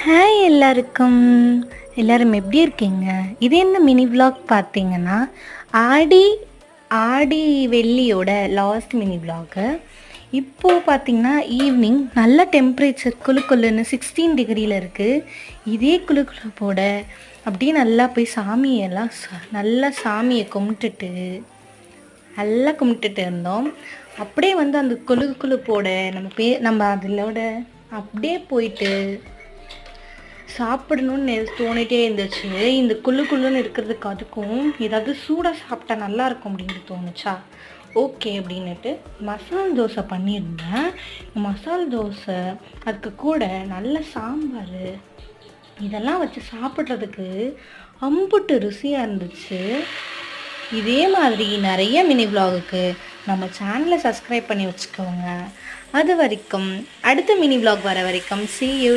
Hi எல்லாருக்கும். எல்லாரும் எப்படி இருக்கீங்க? இது என்ன மினி vlog பார்த்தீங்கன்னா, ஆடி ஆடி வெள்ளியோட லாஸ்ட் மினி vlog. இப்போ பார்த்தீங்கன்னா, ஈவினிங் நல்ல டெம்பரேச்சர் குளு குளுன்னு 16 டிகிரியில் இருக்குது. இதே குளு குளுப்போட அப்படியே நல்லா போய் சாமியெல்லாம் நல்லா சாமியை நல்லா கும்பிட்டுட்டு இருந்தோம். அப்படியே வந்து அந்த குளு குளுப்போட நம்ம அதிலோட அப்படியே போயிட்டு சாப்பிடணும்னு தோணிட்டே இருந்துச்சு. இந்த குளு குளுன்னு இருக்கிறதுக்கு அதுக்கும் ஏதாவது சூடாக சாப்பிட்டா நல்லா இருக்கும் அப்படின்னு தோணுச்சா, ஓகே அப்படின்னுட்டு மசால் தோசை பண்ணியிருந்தேன். மசால் தோசை அதுக்கு கூட நல்ல சாம்பார் இதெல்லாம் வச்சு சாப்பிட்றதுக்கு அம்புட்டு ருசியாக இருந்துச்சு. இதே மாதிரி நிறைய மினி vlogக்கு நம்ம சேனலை சப்ஸ்கிரைப் பண்ணி வச்சுக்கோங்க. அது வரைக்கும் அடுத்த மினி vlog வர வரைக்கும் see you.